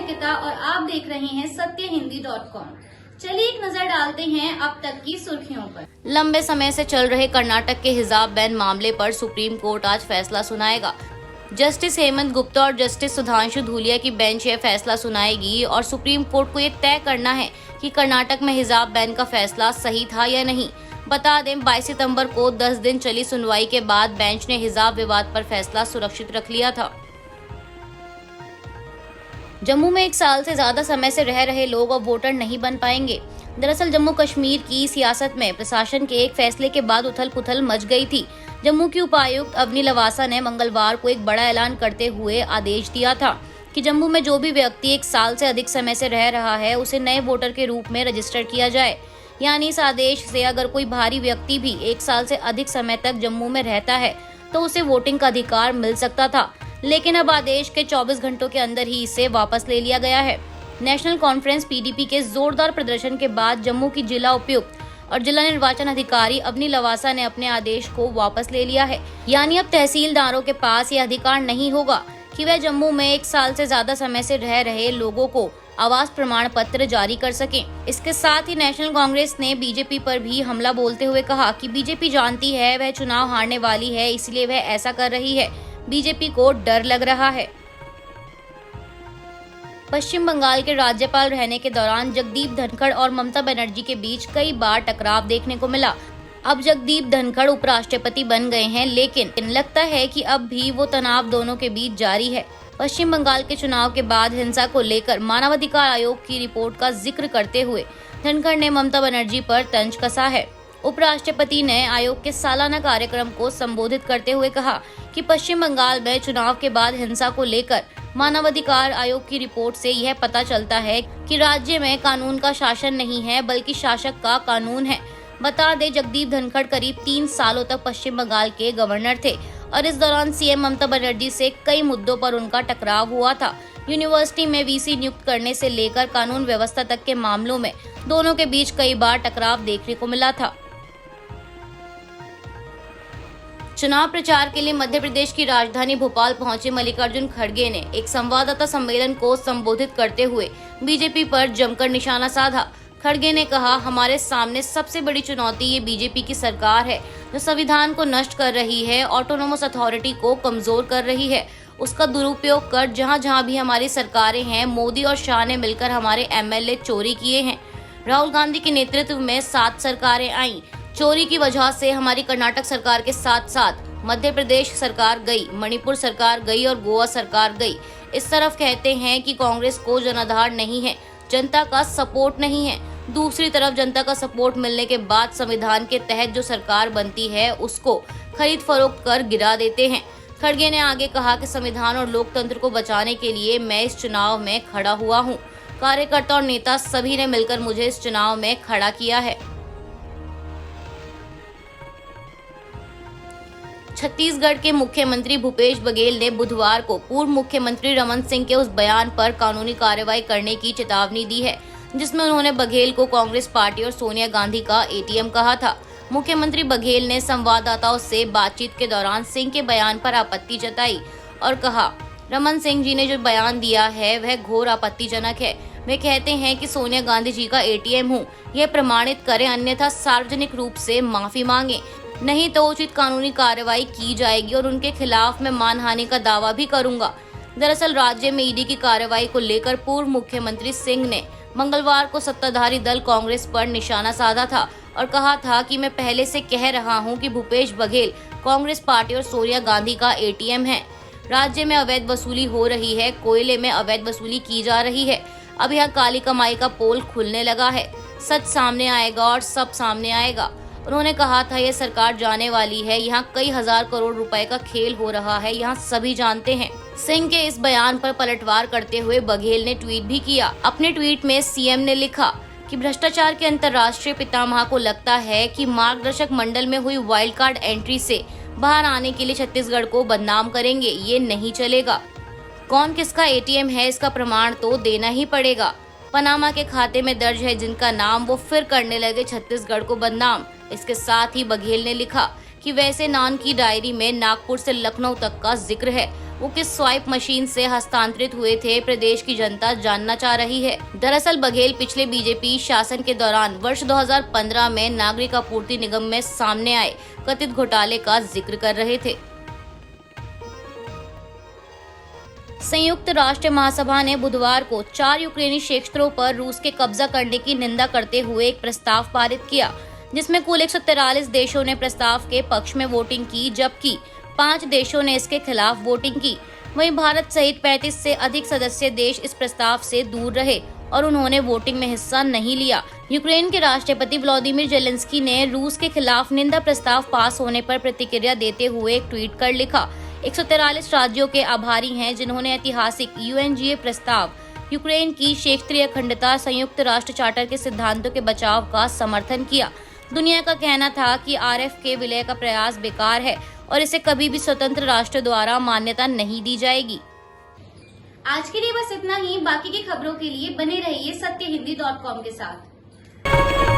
अंकिता और आप देख रहे हैं सत्यहिंदी.com। चलिए एक नजर डालते हैं अब तक की सुर्खियों पर। लंबे समय से चल रहे कर्नाटक के हिजाब बैन मामले पर सुप्रीम कोर्ट आज फैसला सुनाएगा। जस्टिस हेमंत गुप्ता और जस्टिस सुधांशु धूलिया की बेंच यह फैसला सुनाएगी और सुप्रीम कोर्ट को ये तय करना है कि कर्नाटक में हिजाब बैन का फैसला सही था या नहीं। बता दें 22 सितंबर को 10 दिन चली सुनवाई के बाद बेंच ने हिजाब विवाद पर फैसला सुरक्षित रख लिया था। जम्मू में 1 साल से ज्यादा समय से रह रहे लोग अब वोटर नहीं बन पाएंगे। दरअसल जम्मू कश्मीर की सियासत में प्रशासन के एक फैसले के बाद उथल पुथल मच गई थी। जम्मू की उपायुक्त अवनी लवासा ने मंगलवार को एक बड़ा ऐलान करते हुए आदेश दिया था कि जम्मू में जो भी व्यक्ति 1 साल से अधिक समय से रह रहा है उसे नए वोटर के रूप में रजिस्टर किया जाए। यानी इस आदेश से अगर कोई बाहरी व्यक्ति भी 1 साल से अधिक समय तक जम्मू में रहता है तो उसे वोटिंग का अधिकार मिल सकता था, लेकिन अब आदेश के 24 घंटों के अंदर ही इसे वापस ले लिया गया है। नेशनल कॉन्फ्रेंस पीडीपी के जोरदार प्रदर्शन के बाद जम्मू की जिला उपायुक्त और जिला निर्वाचन अधिकारी अवनी लवासा ने अपने आदेश को वापस ले लिया है। यानी अब तहसीलदारों के पास ये अधिकार नहीं होगा कि वह जम्मू में 1 साल से ज्यादा समय से रह रहे लोगों को आवास प्रमाण पत्र जारी कर सकें। इसके साथ ही नेशनल कांग्रेस ने बीजेपी पर भी हमला बोलते हुए कहा कि बीजेपी जानती है वह चुनाव हारने वाली है, इसलिए वह ऐसा कर रही है। बीजेपी को डर लग रहा है। पश्चिम बंगाल के राज्यपाल रहने के दौरान जगदीप धनखड़ और ममता बनर्जी के बीच कई बार टकराव देखने को मिला। अब जगदीप धनखड़ उपराष्ट्रपति बन गए हैं, लेकिन लगता है कि अब भी वो तनाव दोनों के बीच जारी है। पश्चिम बंगाल के चुनाव के बाद हिंसा को लेकर मानवाधिकार आयोग की रिपोर्ट का जिक्र करते हुए धनखड़ ने ममता बनर्जी पर तंज कसा है। उपराष्ट्रपति ने आयोग के सालाना कार्यक्रम को संबोधित करते हुए कहा कि पश्चिम बंगाल में चुनाव के बाद हिंसा को लेकर मानवाधिकार आयोग की रिपोर्ट से यह पता चलता है कि राज्य में कानून का शासन नहीं है बल्कि शासक का कानून है। बता दें जगदीप धनखड़ करीब 3 सालों तक पश्चिम बंगाल के गवर्नर थे और इस दौरान सीएम ममता बनर्जी से कई मुद्दों पर उनका टकराव हुआ था। यूनिवर्सिटी में वीसी नियुक्त करने से लेकर कानून व्यवस्था तक के मामलों में दोनों के बीच कई बार टकराव देखने को मिला था। चुनाव प्रचार के लिए मध्य प्रदेश की राजधानी भोपाल पहुंचे मल्लिकार्जुन खड़गे ने एक संवाददाता सम्मेलन को संबोधित करते हुए बीजेपी पर जमकर निशाना साधा। खड़गे ने कहा, हमारे सामने सबसे बड़ी चुनौती ये बीजेपी की सरकार है जो संविधान को नष्ट कर रही है, ऑटोनोमस अथॉरिटी को कमजोर कर रही है। उसका दुरुपयोग कर जहां भी हमारी सरकारें हैं, मोदी और शाह ने मिलकर हमारे एमएलए चोरी किए हैं। राहुल गांधी के नेतृत्व में 7 सरकारें आईं। चोरी की वजह से हमारी कर्नाटक सरकार के साथ साथ मध्य प्रदेश सरकार गई, मणिपुर सरकार गई और गोवा सरकार गई। इस तरफ कहते हैं कि कांग्रेस को जनाधार नहीं है, जनता का सपोर्ट नहीं है। दूसरी तरफ जनता का सपोर्ट मिलने के बाद संविधान के तहत जो सरकार बनती है उसको खरीद फरोख्त कर गिरा देते हैं। खड़गे ने आगे कहा कि संविधान और लोकतंत्र को बचाने के लिए मैं इस चुनाव में खड़ा हुआ हूँ। कार्यकर्ता और नेता सभी ने मिलकर मुझे इस चुनाव में खड़ा किया है। छत्तीसगढ़ के मुख्यमंत्री भूपेश बघेल ने बुधवार को पूर्व मुख्यमंत्री रमन सिंह के उस बयान पर कानूनी कार्रवाई करने की चेतावनी दी है जिसमें उन्होंने बघेल को कांग्रेस पार्टी और सोनिया गांधी का एटीएम कहा था। मुख्यमंत्री बघेल ने संवाददाताओं से बातचीत के दौरान सिंह के बयान पर आपत्ति जताई और कहा, रमन सिंह जी ने जो बयान दिया है वह घोर आपत्तिजनक है। वे कहते हैं कि सोनिया गांधी जी का एटीएम हूँ, यह प्रमाणित करें, अन्यथा सार्वजनिक रूप से माफी मांगे, नहीं तो उचित कानूनी कार्रवाई की जाएगी और उनके खिलाफ मैं मानहानि का दावा भी करूंगा। दरअसल राज्य में ईडी की कार्रवाई को लेकर पूर्व मुख्यमंत्री सिंह ने मंगलवार को सत्ताधारी दल कांग्रेस पर निशाना साधा था और कहा था कि मैं पहले से कह रहा हूं कि भूपेश बघेल कांग्रेस पार्टी और सोनिया गांधी का एटीएम है। राज्य में अवैध वसूली हो रही है, कोयले में अवैध वसूली की जा रही है। अब यहाँ काली कमाई का पोल खुलने लगा है, सच सामने आएगा और सब सामने आएगा। उन्होंने कहा था यह सरकार जाने वाली है, यहाँ कई हजार करोड़ रुपए का खेल हो रहा है, यहाँ सभी जानते हैं। सिंह के इस बयान पर पलटवार करते हुए बघेल ने ट्वीट भी किया। अपने ट्वीट में सीएम ने लिखा कि भ्रष्टाचार के अंतर्राष्ट्रीय पितामह को लगता है कि मार्गदर्शक मंडल में हुई वाइल्ड कार्ड एंट्री से बाहर आने के लिए छत्तीसगढ़ को बदनाम करेंगे, ये नहीं चलेगा। कौन किसका एटीएम है इसका प्रमाण तो देना ही पड़ेगा। पनामा के खाते में दर्ज है जिनका नाम, वो फिर करने लगे छत्तीसगढ़ को बदनाम। इसके साथ ही बघेल ने लिखा कि वैसे नान की डायरी में नागपुर से लखनऊ तक का जिक्र है। वो किस स्वाइप मशीन से हस्तांतरित हुए थे, प्रदेश की जनता जानना चाह रही है। दरअसल बघेल पिछले बीजेपी शासन के दौरान वर्ष 2015 में नागरिक आपूर्ति निगम में सामने आए कथित घोटाले का जिक्र कर रहे थे। संयुक्त राष्ट्र महासभा ने बुधवार को 4 यूक्रेनी क्षेत्रों पर रूस के कब्जा करने की निंदा करते हुए एक प्रस्ताव पारित किया, जिसमें कुल 143 देशों ने प्रस्ताव के पक्ष में वोटिंग की, जबकि 5 देशों ने इसके खिलाफ वोटिंग की। वहीं भारत सहित 35 से अधिक सदस्य देश इस प्रस्ताव से दूर रहे और उन्होंने वोटिंग में हिस्सा नहीं लिया। यूक्रेन के राष्ट्रपति व्लादिमीर जेलेंस्की ने रूस के खिलाफ निंदा प्रस्ताव पास होने पर प्रतिक्रिया देते हुए एक ट्वीट कर लिखा, 143 राज्यों के आभारी हैं जिन्होंने ऐतिहासिक यूएनजीए प्रस्ताव, यूक्रेन की क्षेत्रीय अखंडता, संयुक्त राष्ट्र चार्टर के सिद्धांतों के बचाव का समर्थन किया। दुनिया का कहना था कि आरएफ के विलय का प्रयास बेकार है और इसे कभी भी स्वतंत्र राष्ट्र द्वारा मान्यता नहीं दी जाएगी। आज के लिए बस इतना ही। बाकी की खबरों के लिए बने रहिए सत्यहिंदी.com के साथ।